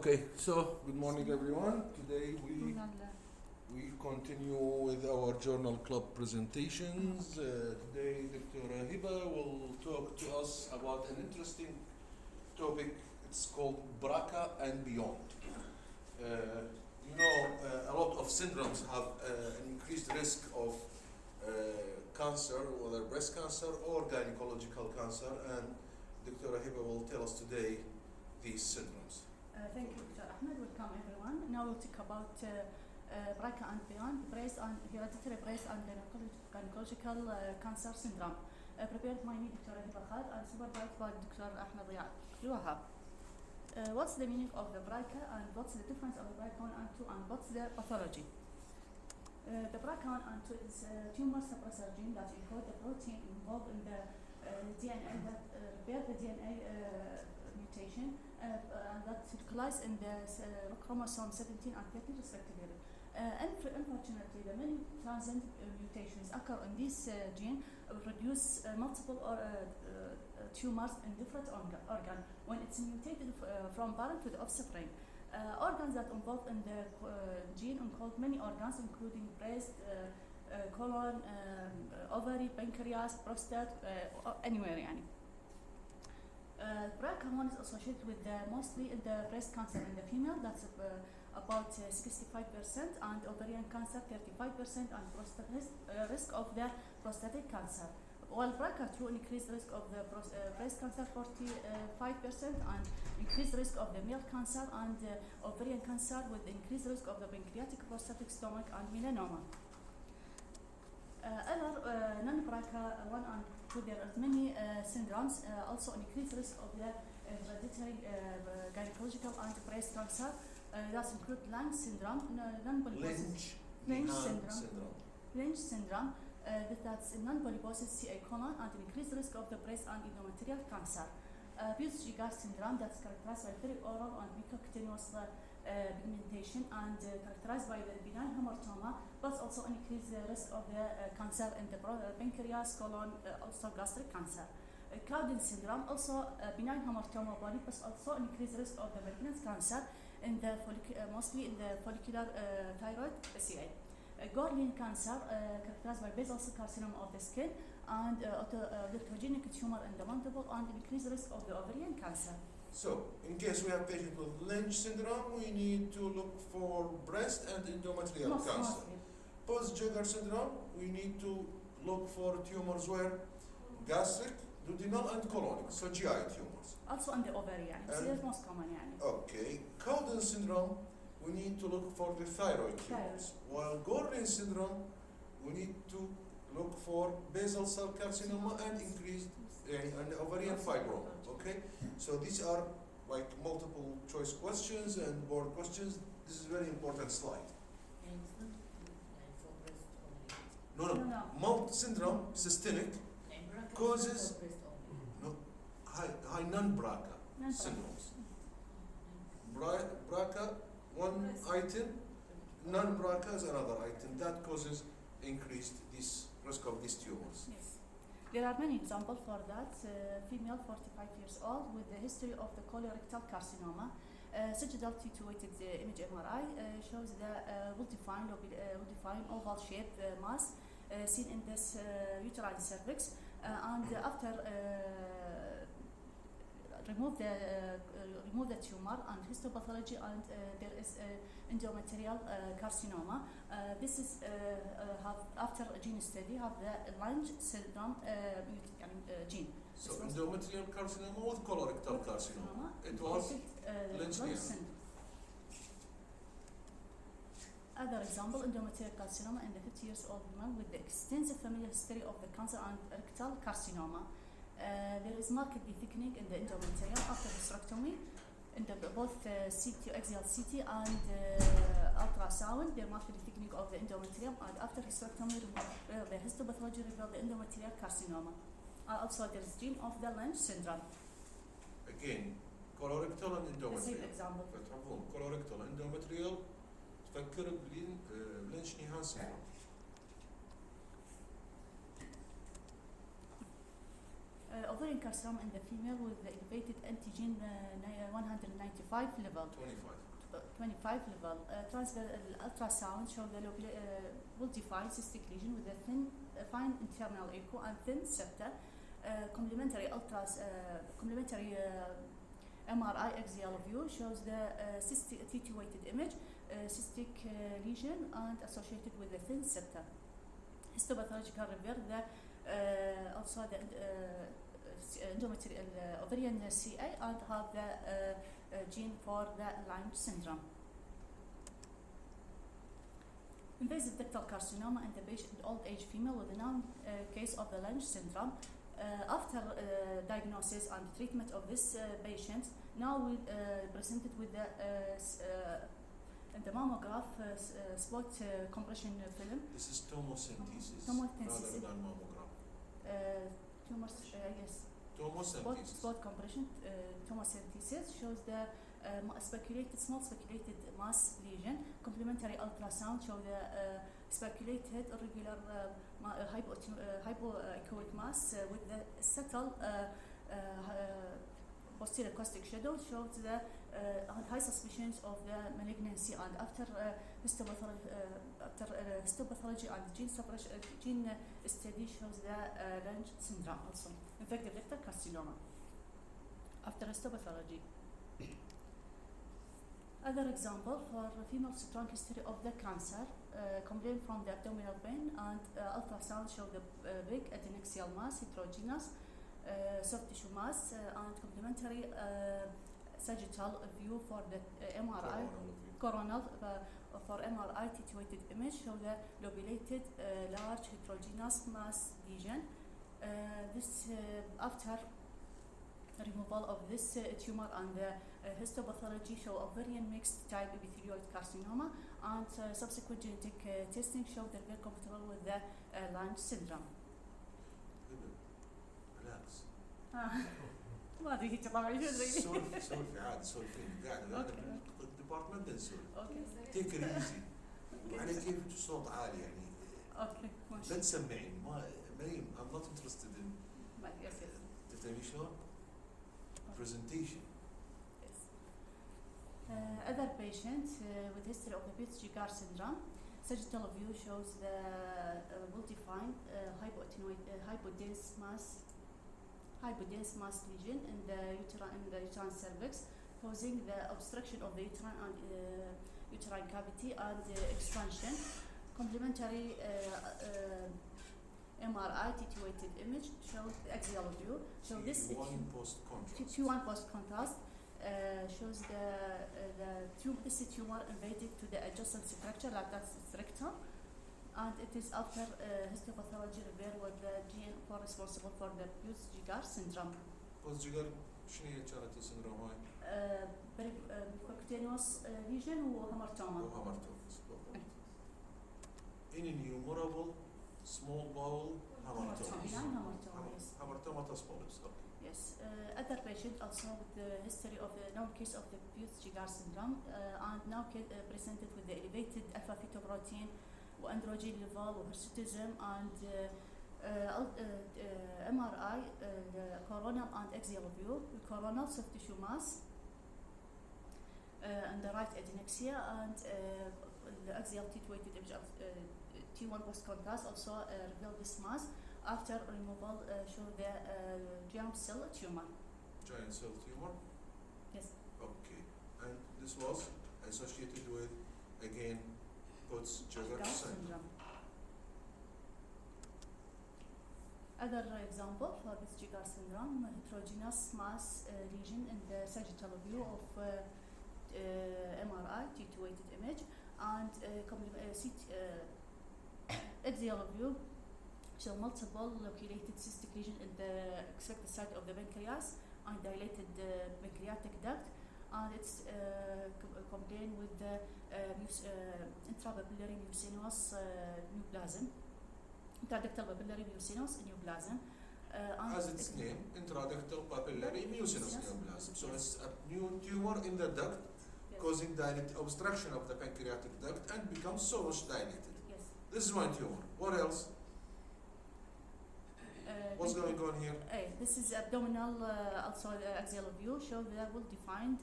Okay, so good morning everyone. Today we continue with our journal club presentations. Today Dr. Hiba will talk to us about an interesting topic. It's called BRACA and beyond. A lot of syndromes have an increased risk of cancer, whether breast cancer or gynecological cancer, and Dr. Hiba will tell us today these syndromes. Thank you, Dr. Ahmed. Welcome, everyone. Now we'll talk about BRCA and beyond, hereditary breast and gynecological cancer syndrome. Prepared by me, Dr. Abdulwahab, and supervised by Dr. Ahmed D. Abdulwahab. What's the meaning of the BRCA and what's the difference of the BRCA 1 and 2 and what's the pathology? The BRCA 1 and 2 is a tumor suppressor gene that encodes the protein involved in the DNA that repair the DNA mutation and that circulates in the chromosome 17 and 13 respectively. Unfortunately, the many transient mutations occur in this gene produce multiple tumors in different organs when it's mutated from parent to the offspring. Organs that involved in the gene include many organs including breast, colon, ovary, pancreas, prostate, anywhere يعني. BRCA1 is associated with mostly in the breast cancer in the female, that's about 65%, and ovarian cancer 35%, and risk of the prostatic cancer. While BRCA2 increased risk of the breast cancer 45% and increased risk of the male cancer and ovarian cancer with increased risk of the pancreatic, prostatic, stomach, and melanoma. Other non-BRCA 1 and 2, there are many syndromes, also increased risk of the hereditary gynecological and breast cancer. That include Lynch syndrome, Lynch syndrome, that's non-polyposis CA colon and increased risk of the breast and endometrial cancer. Peutz-Jeghers syndrome, that's characterized by very oral and mucocutaneous pigmentation and characterized by the benign hamartoma, but also increased risk of the cancer in the pancreas, colon, also gastric cancer. Cowden syndrome, also benign hamartoma body, but also increased risk of the malignant cancer in the mostly in the follicular thyroid (FCA). Gorlin cancer, characterized by basal cell carcinoma of the skin and autoleucogenic tumor in the mandible and increased risk of the ovarian cancer. So, in case we have patients with Lynch syndrome, we need to look for breast and endometrial cancer. Peutz-Jeghers syndrome, we need to look for tumors where gastric, duodenal, and colonic, so GI tumors. Also in the ovarian, it's the most common. Okay. Cowden syndrome, we need to look for the thyroid tumors. While Gorlin syndrome, we need to look for basal cell carcinoma and increased and ovarian fibroma. Okay, so these are like multiple choice questions and board questions. This is a very important slide. No. Syndrome, systemic, causes high non-BRCA syndromes. BRCA, one item, non-BRCA is another item. That causes increased this risk of these tumors. Yes. There are many examples for that. Female 45 years old with the history of the colorectal carcinoma. Sagittal T2-weighted image MRI shows the well-defined oval-shaped mass seen in this uterine cervix. And after remove the tumor and histopathology, and there is endometrial carcinoma. This is after a gene study have the Lynch syndrome gene. So endometrial carcinoma with colorectal carcinoma. It was Lynch syndrome. Other example, endometrial carcinoma in the 50 years old woman with the extensive familial history of the cancer and rectal carcinoma. There is marked thickening in the endometrium after hysterectomy in both axial CT and ultrasound. There marked thickening of the endometrium, and after hysterectomy, the histopathology revealed the endometrial carcinoma. Also, there is gene of the Lynch syndrome. Again, colorectal and endometrial. The same example. Colorectal endometrial. تفكر بلينش نيهان syndrome. ovarian carcinoma in the female with the elevated antigen 195 level. 25 level. Ultrasound show the well-defined cystic lesion with a fine internal echo and thin septa. Complementary MRI axial view shows the T2-weighted image, cystic lesion and associated with the thin septa. Histopathological reveal also the endometrial ovarian CA and have the gene for the Lyme syndrome. Invasive ductal carcinoma in the patient, old age female with a known case of the Lyme syndrome. After diagnosis and treatment of this patient, now we presented with the mammograph spot compression film. This is tomosynthesis Tomosynthesis. rather than mammogram. Yes. Tomosynthesis. Spot compression tomosynthesis shows the small speculated mass lesion. Complementary ultrasound show the speculated irregular hypoechoic mass with the subtle posterior acoustic shadow shows the high suspicions of the malignancy, and after histopathology and gene study shows the Lyme syndrome also. Infective ductal carcinoma. After histopathology. Other example for female strong history of the cancer, complaint from the abdominal pain and ultrasound show the big adnexial mass, heterogeneous, soft tissue mass, and complementary sagittal view for the MRI, coronal for MRI T2-weighted image show the lobulated large heterogeneous mass lesion. This after removal of this tumor and the histopathology show ovarian mixed type epithelioid carcinoma, and subsequent genetic testing show that they're compatible with the Lyme syndrome. Relax. ما ادري هيك طبعا سولفي عادي سولفي قاعد الديبارتمنت نسولف. تيك ات ايزي وعلى كيف صوت عالي يعني. اوكي لا تسمعين مريم I'm not interested in. Yes. تفهمي شلون؟ Presentation. Yes. Other patient with history of the Petersburg syndrome, sagittal view shows the well-defined hypodense mass lesion in the uterine cervix, causing the obstruction of the uterine cavity and expansion. Complementary MRI T2-weighted image shows axial view. So this T1 post contrast shows this tumor invaded to the adjacent structure like that's rectum, and it is after histopathology reveal with the gene responsible for the Petersburg syndrome. Petersburg شنو هي كانت السندروم هاي؟ بريكوتينوس ليجن وهامرتوما. Innumerable small bowel hamartoma. Yes. Hamartomatous polyps. Yes. Other patient also with the history of the known case of the Petersburg syndrome and now presented with the elevated alpha fetoprotein androgen level hirsutism and MRI coronal and axial view. Coronal soft tissue mass and the right adnexia, and the axial T2-weighted image of T1 post contrast also reveal this mass after removal show the giant cell tumor. Giant cell tumor? Yes. Okay. And this was associated with, again, Petersburg syndrome. Other example for this Petersburg syndrome, heterogeneous mass lesion in the sagittal view of MRI T2-weighted image, and axial view show multiple loculated cystic lesion in the expected site of the pancreas and dilated pancreatic duct, and it's combined with the intrapapillary mucinous neoplasm, intraductal papillary mucinous neoplasm. As its name, intraductal papillary mucinous neoplasm. So it's a new tumor in the duct, causing obstruction of the pancreatic duct and becomes so much dilated. Yes. This is one tumor. What else? What's going on here? This is abdominal, also axial view, show the well-defined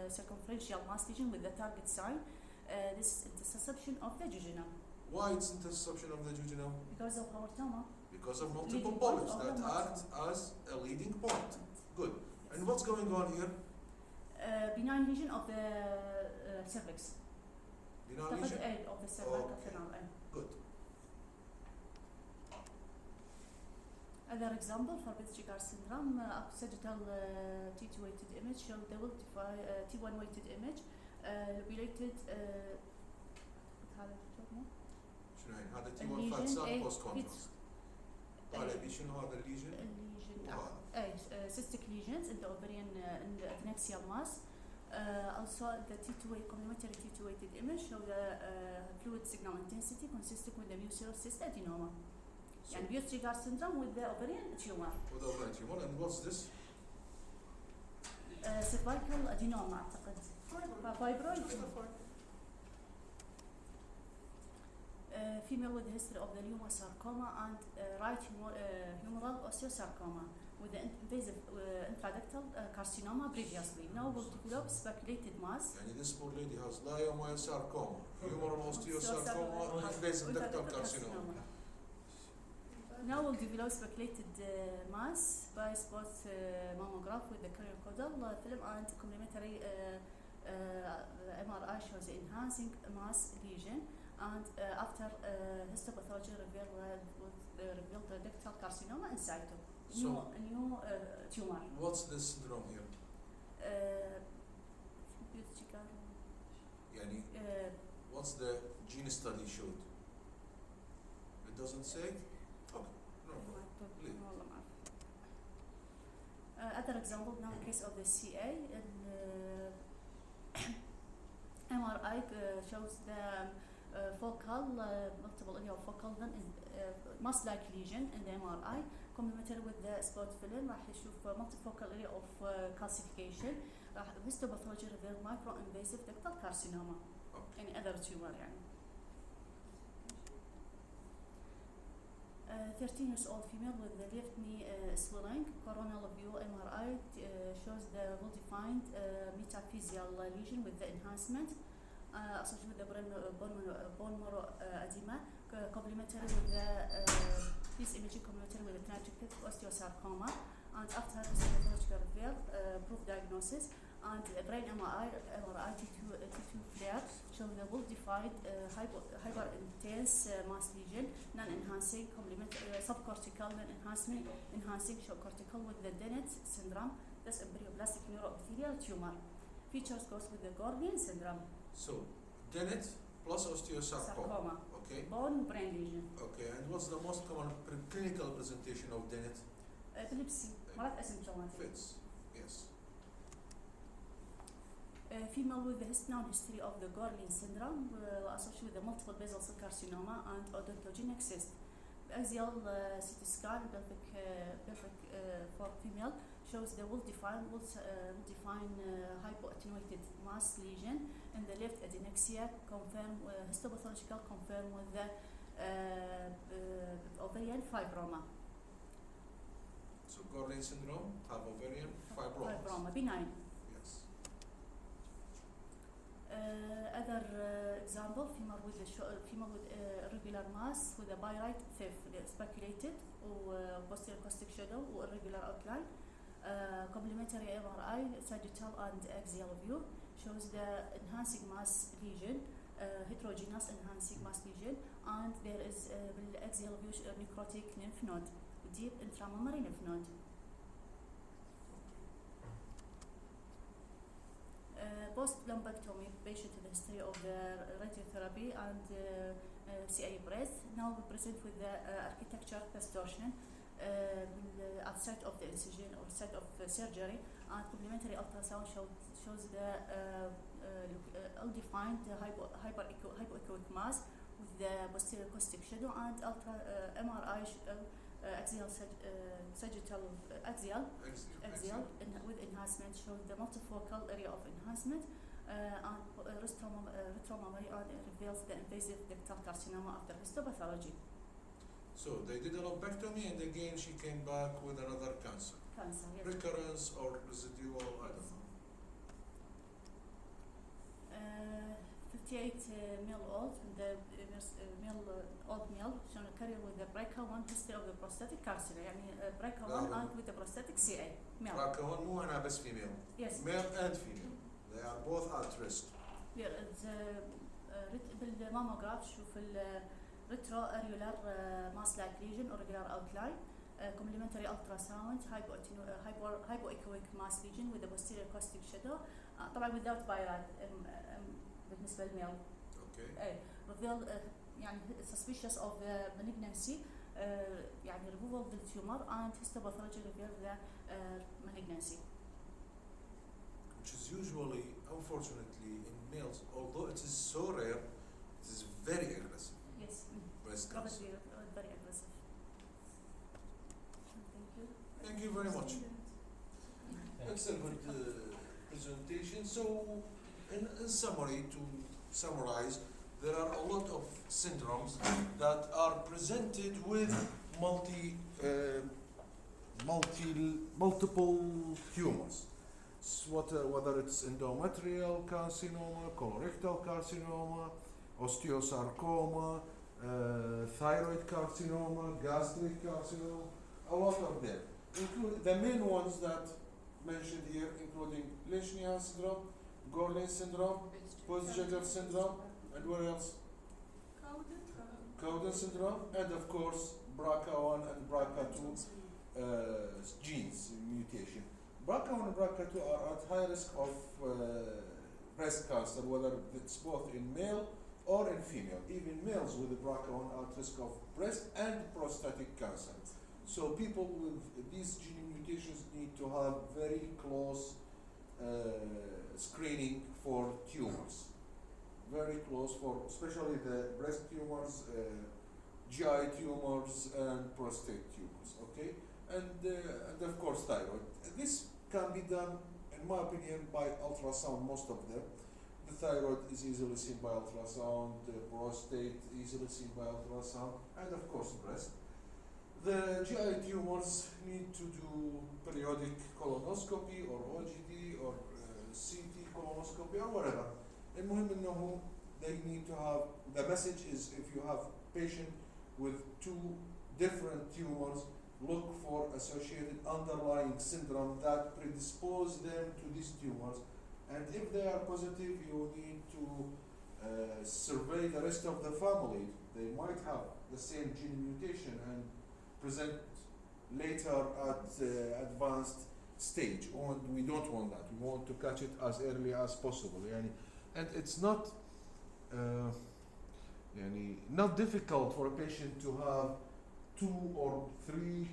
circumferential mass lesion with the target sign. This is interception of the jejunum. Why it's interception of the jejunum? Because of hamartoma. Because of multiple Leading polyps point that of the act as a leading point. Good. And what's going on here? Benign lesion of the cervix. Benign lesion? Of the cervix. Okay. Good. Other example for Bitt-Chigar syndrome, sagittal T2 weighted image show the T1 weighted image, lobulated شنو هي؟ هذا T1 fat cell post contrast. طالع بي شنو هذا الليجن؟ cystic lesions in the ovarian in the adnexial mass. Also the T2 complementary T2 weighted image show the fluid signal intensity consistent with the mucosal cyst adenoma. And Bitt-Chigar syndrome with the ovarian tumor. With the ovarian tumor, and what's this? Cervical adenoma أعتقد. Fibroid. Female with history of the sarcoma and right humeral osteosarcoma with the invasive intraductal carcinoma previously. Now will develop speculated mass. يعني this poor lady has leiomyosarcoma, humeral osteosarcoma, invasive ductal carcinoma. Now we'll develop speculated mass by spot mammograph with the cranial-caudal film and complementary MRI shows enhancing mass lesion, and after histopathology revealed the ductal carcinoma in situ. New tumor. What's this syndrome here? يعني what's the gene study showed? It doesn't say? Other example now case of the CA in MRI shows the focal multiple area of focal mass-like lesion in the MRI complementary with the spot film راح يشوف multifocal area of calcification راح histopathology reveal micro-invasive ductal carcinoma any other tumor يعني. 13 years old female with the left knee swelling, coronal view MRI shows the well-defined metaphyseal lesion with the enhancement associated with the bone marrow edema, complementary with the this imaging complementary with the transected osteosarcoma, and after histopathological reveal, proof diagnosis, and brain MRI T2 flare show the well-defined hyper-intense mass lesion, non-enhancing, complementary subcortical, non-enhancing show cortical with the Dennett syndrome, thus embryoplastic neuroepithelial tumor. Features goes with the Gordian syndrome. So, Dennett plus osteosarcoma. Okay. Bone brain lesion. Okay, and what's the most common clinical presentation of Dennett? Epilepsy, مرض asymptomatic. Fits, yes. Female with the history of the Gordian syndrome associated with the multiple basal cell carcinoma and odontogenic cyst. Axial CT scan pelvic for female shows the well-defined hypoattenuated mass lesion in the left adnexia, histopathological confirmed with the ovarian fibroma. So Gordian syndrome have ovarian fibroma. Benign. Yes. Other example, female with irregular mass with a pyrite theft, speculated or posterior acoustic shadow or irregular outline. Complementary MRI, sagittal and axial view shows the enhancing mass lesion, heterogeneous enhancing mass lesion, and there is axial view necrotic lymph node, deep intramammary lymph node. Post-lumpectomy patient with history of the radiotherapy and CA breast. Now we present with the architecture distortion at site of the incision or site of surgery, and complementary ultrasound shows the ill-defined hypoechoic mass with the posterior acoustic shadow, and MRI axial sagittal axial with enhancement shows the multifocal area of enhancement, and retromammary and reveals the invasive ductal carcinoma after histopathology. So they did a lumpectomy and again she came back with another cancer. Cancer, yes. Recurrence or residual, I don't know. 58 male old, the old male shown a career with the BRCA1 history of the prostatic carcinoma. يعني BRCA1 and with the prostatic CA male. BRCA1 مو هنا بس female. Yes. Male and female. They are both at risk. بالماموغراف شوف الريترو اريولار ماس لايك ليجن or regular outline. Complementary ultrasound hypoechoic mass lesion with a posterior caustic shadow. طبعا without birat بالنسبة للميل. Okay. reveal يعني suspicious of malignancy يعني removal of the tumor and histopathology reveal the malignancy. Which is usually, unfortunately, in males, although it is so rare, it is very aggressive. Yes. Breast cancer. Very aggressive. Thank you. Thank you very much. That's a good presentation. So, in summary, to summarize, there are a lot of syndromes that are presented with multiple tumors. Whether it's endometrial carcinoma, colorectal carcinoma, osteosarcoma, thyroid carcinoma, gastric carcinoma, a lot of them. Including the main ones that mentioned here, including Lynch-Nyhan syndrome, Gorlin syndrome, Post-Jeter syndrome, and what else? Cowden syndrome, and of course BRCA1 and BRCA2 genes mutation. BRCA1 and BRCA2 are at high risk of breast cancer, whether it's both in male or in female. Even males with the BRCA1 are at risk of breast and prostatic cancer. So people with these gene mutations need to have very close screening for tumors. Very close for especially the breast tumors, GI tumors, and prostate tumors. Okay, and of course thyroid. This can be done, in my opinion, by ultrasound. Most of them. The thyroid is easily seen by ultrasound. The prostate easily seen by ultrasound, and of course breast. The GI tumors need to do periodic colonoscopy or OGD or CT colonoscopy or whatever. المهم انه they need to have, the message is if you have patient with two different tumors, look for associated underlying syndrome that predispose them to these tumors, and if they are positive you need to survey the rest of the family. They might have the same gene mutation and present later at advanced stage, and we don't want that. We want to catch it as early as possible. And it's not not difficult for a patient to have 2 or 3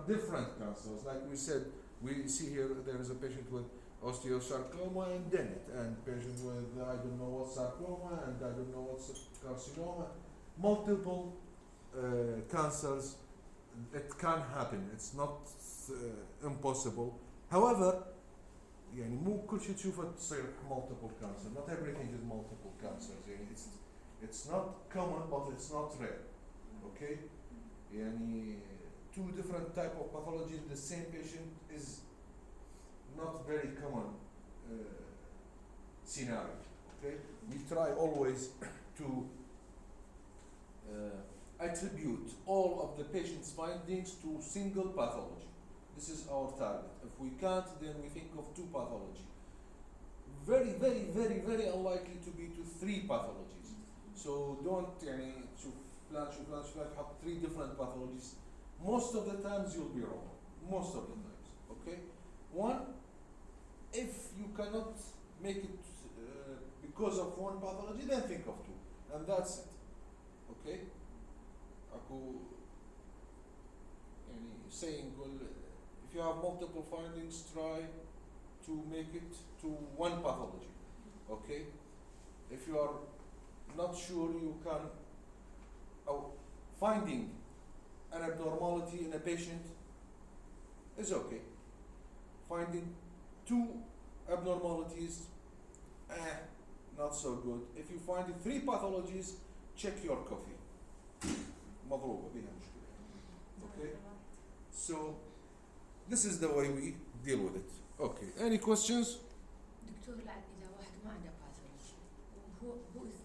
different cancers. Like we said, we see here there is a patient with osteosarcoma and Dennett, and patient with I don't know what sarcoma and I don't know what's carcinoma. Multiple cancers. It can happen. It's not impossible. However, يعني مو كل شيء تشوفه تصير multiple cancer. Not everything is multiple cancers. يعني it's not common, but it's not rare. Okay? يعني 2 different type of pathology in the same patient is not very common scenario. Okay? We try always to attribute all of the patient's findings to single pathology. This is our target. If we can't, then we think of 2 pathology. Very, very, very, very unlikely to be to 3 pathologies. So don't شوف فلان تحط 3 different pathologies. Most of the times you'll be wrong. Most of the times. Okay? 1, if you cannot make it because of 1 pathology, then think of 2. And that's it. Okay? أكو saying, well, if you have multiple findings, try to make it to 1 pathology. Okay? If you are not sure, you can finding an abnormality in a patient is okay. Finding 2 abnormalities, not so good. If you find 3 pathologies, check your coffee. مضروبة بها مشكلة. Okay. So this is the way we deal with it. Okay. Any questions? دكتور، إذا واحد ما عنده باثولوجي who is